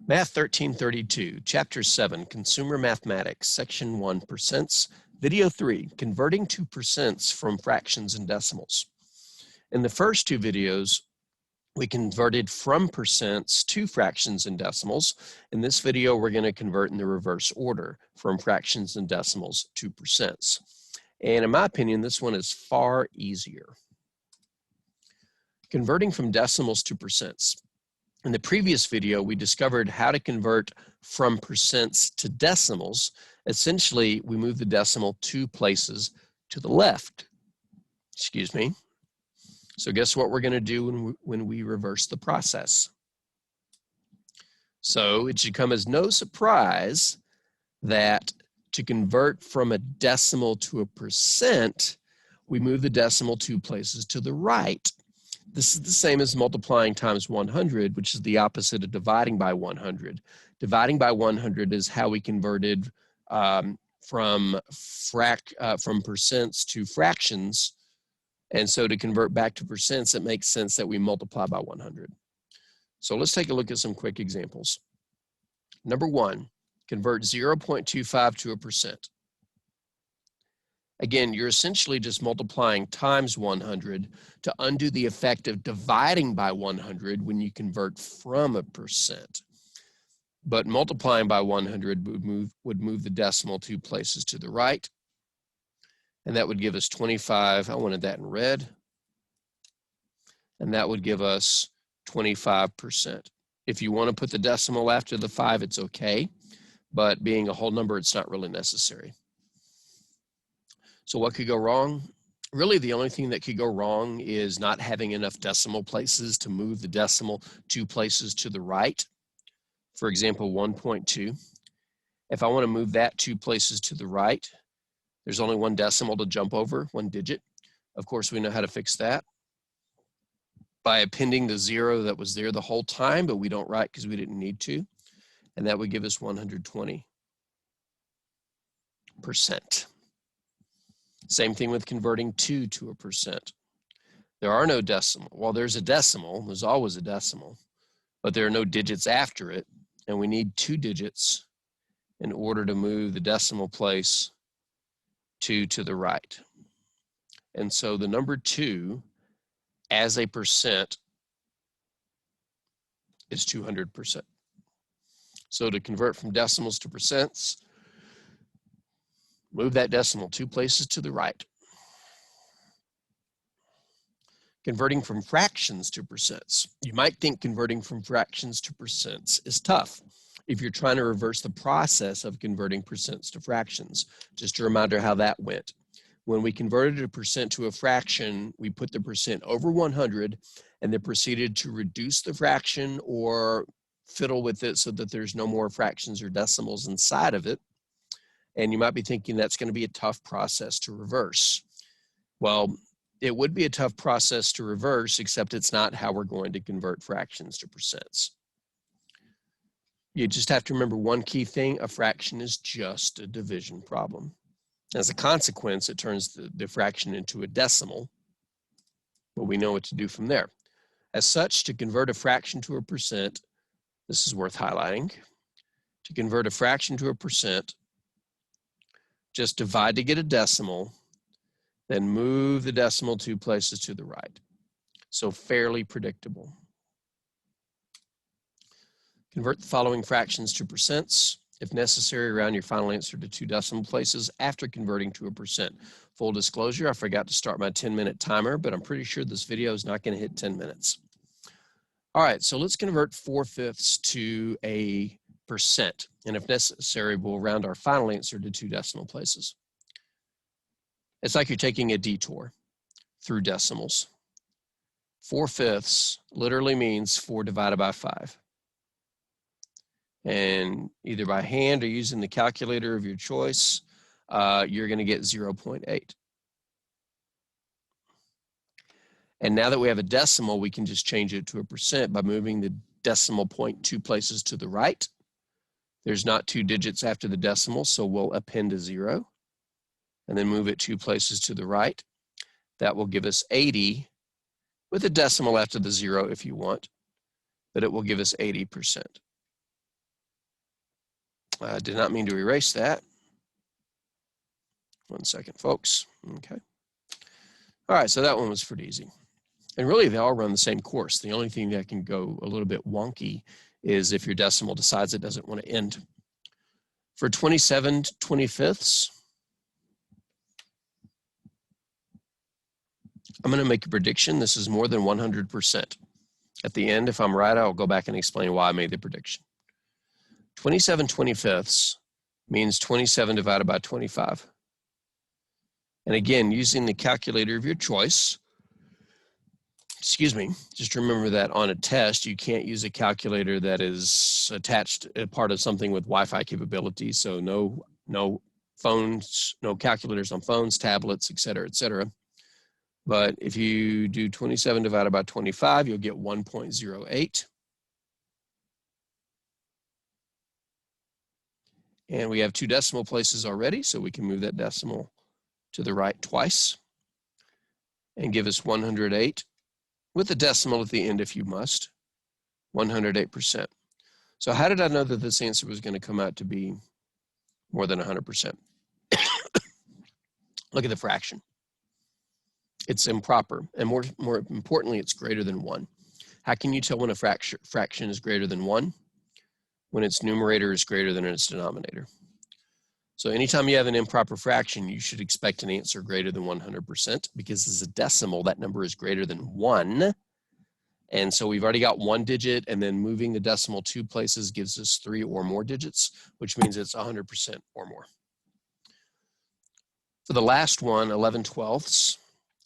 Math 1332, Chapter 7, Consumer Mathematics, Section 1, Percents, Video 3, Converting to Percents from Fractions and Decimals. In the first two videos, we converted from percents to fractions and decimals. In this video, we're going to convert in the reverse order, from fractions and decimals to percents. And in my opinion, this one is far easier. Converting from decimals to percents. In the previous video, we discovered how to convert from percents to decimals. Essentially, we move the decimal 2 places to the left. Excuse me. So guess what we're going to do when we reverse the process? So it should come as no surprise that to convert from a decimal to a percent, we move the decimal 2 places to the right. This is the same as multiplying times 100, which is the opposite of dividing by 100. Dividing by 100 is how we converted from percents to fractions. And so to convert back to percents, it makes sense that we multiply by 100. So let's take a look at some quick examples. Number 1, convert 0.25 to a percent. Again, you're essentially just multiplying times 100 to undo the effect of dividing by 100 when you convert from a percent. But multiplying by 100 would move the decimal 2 places to the right. And that would give us 25. I wanted that in red. And that would give us 25%. If you want to put the decimal after the 5, it's okay. But being a whole number, it's not really necessary. So what could go wrong? Really, the only thing that could go wrong is not having enough decimal places to move the decimal 2 places to the right. For example, 1.2. If I want to move that 2 places to the right, there's only 1 decimal to jump over, 1 digit. Of course, we know how to fix that by appending the 0 that was there the whole time, but we don't write because we didn't need to. And that would give us 120%. Same thing with converting 2 to a percent. There are no decimal. Well, there's a decimal. There's always a decimal. But there are no digits after it. And we need 2 digits in order to move the decimal place 2 to the right. And so the number 2 as a percent is 200%. So to convert from decimals to percents, move that decimal 2 places to the right. Converting from fractions to percents. You might think converting from fractions to percents is tough if you're trying to reverse the process of converting percents to fractions. Just a reminder how that went. When we converted a percent to a fraction, we put the percent over 100 and then proceeded to reduce the fraction or fiddle with it so that there's no more fractions or decimals inside of it. And you might be thinking that's going to be a tough process to reverse. Well, it would be a tough process to reverse, except it's not how we're going to convert fractions to percents. You just have to remember one key thing: a fraction is just a division problem. As a consequence, it turns the fraction into a decimal, but we know what to do from there. As such, to convert a fraction to a percent, this is worth highlighting. To convert a fraction to a percent, just divide to get a decimal, then move the decimal 2 places to the right. So fairly predictable. Convert the following fractions to percents. If necessary, round your final answer to 2 decimal places after converting to a percent. Full disclosure, I forgot to start my 10-minute timer, but I'm pretty sure this video is not going to hit 10 minutes. All right, so let's convert 4/5 to a percent. And if necessary, we'll round our final answer to 2 decimal places. It's like you're taking a detour through decimals. 4/5 literally means 4 divided by 5. And either by hand or using the calculator of your choice, you're going to get 0.8. And now that we have a decimal, we can just change it to a percent by moving the decimal point 2 places to the right. There's not 2 digits after the decimal, so we'll append a 0 and then move it 2 places to the right. That will give us 80 with a decimal after the 0 if you want, but it will give us 80%. I did not mean to erase that. 1 second, folks. Okay. All right, so that one was pretty easy. And really, they all run the same course. The only thing that can go a little bit wonky is if your decimal decides it doesn't want to end. For 27/25, I'm going to make a prediction. This is more than 100%. At the end, if I'm right, I'll go back and explain why I made the prediction. 27/25 means 27 divided by 25. And again, using the calculator of your choice, excuse me, just remember that on a test, you can't use a calculator that is attached, a part of something with Wi-Fi capabilities. So no phones, no calculators on phones, tablets, et cetera, et cetera. But if you do 27 divided by 25, you'll get 1.08. And we have 2 decimal places already, so we can move that decimal to the right twice and give us 108 with a decimal at the end if you must, 108%. So how did I know that this answer was going to come out to be more than 100%? Look at the fraction. It's improper, and more importantly, it's greater than 1. How can you tell when a fraction is greater than 1? When its numerator is greater than its denominator. So anytime you have an improper fraction, you should expect an answer greater than 100%, because as a decimal, that number is greater than 1. And so we've already got 1 digit, and then moving the decimal 2 places gives us 3 or more digits, which means it's 100% or more. For the last one, 11/12,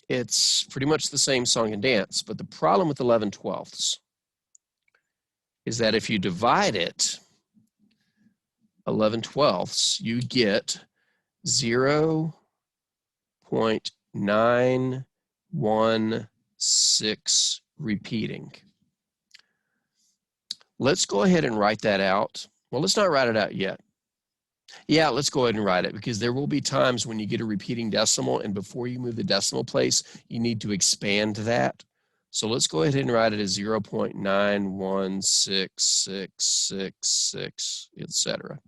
it's pretty much the same song and dance, but the problem with 11/12 is that if you divide it, 11/12, you get 0.916 repeating. Let's go ahead and write that out. Well, let's not write it out yet. Yeah, let's go ahead and write it, because there will be times when you get a repeating decimal, and before you move the decimal place, you need to expand that. So let's go ahead and write it as 0.916666, etc.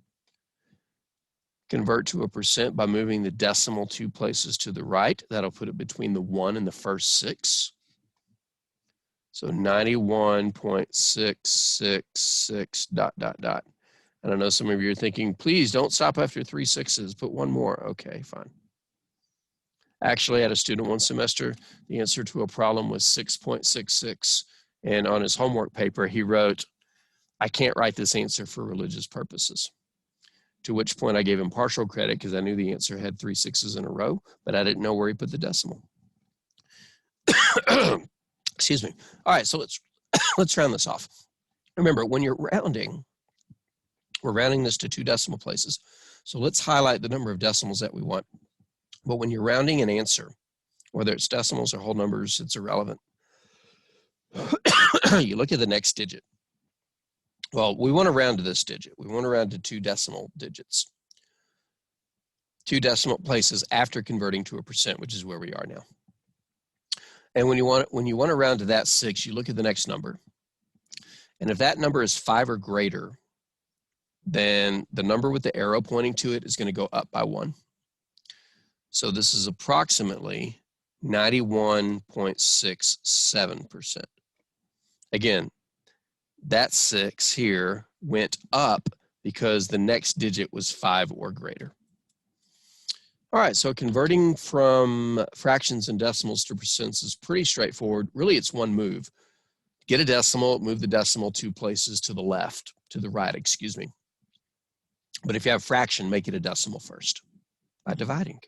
Convert to a percent by moving the decimal 2 places to the right. That'll put it between the 1 and the first 6. So 91.666 ... And I know some of you are thinking, please don't stop after 3 6s, put 1 more. Okay, fine. Actually, I had a student one semester, the answer to a problem was 6.66. And on his homework paper, he wrote, I can't write this answer for religious purposes. To which point I gave him partial credit because I knew the answer had 3 6s in a row, but I didn't know where he put the decimal. Excuse me. All right, so let's round this off. Remember, when you're rounding, we're rounding this to 2 decimal places. So let's highlight the number of decimals that we want. But when you're rounding an answer, whether it's decimals or whole numbers, it's irrelevant. You look at the next digit. Well, we want to round to this digit. We want to round to 2 decimal digits. 2 decimal places after converting to a percent, which is where we are now. And when you want to round to that 6, you look at the next number. And if that number is 5 or greater, then the number with the arrow pointing to it is going to go up by 1. So this is approximately 91.67%. Again, that 6 here went up because the next digit was 5 or greater. All right, so converting from fractions and decimals to percents is pretty straightforward. Really, it's one move. Get a decimal, move the decimal 2 places to the left, to the right, excuse me. But if you have fraction, make it a decimal first by dividing.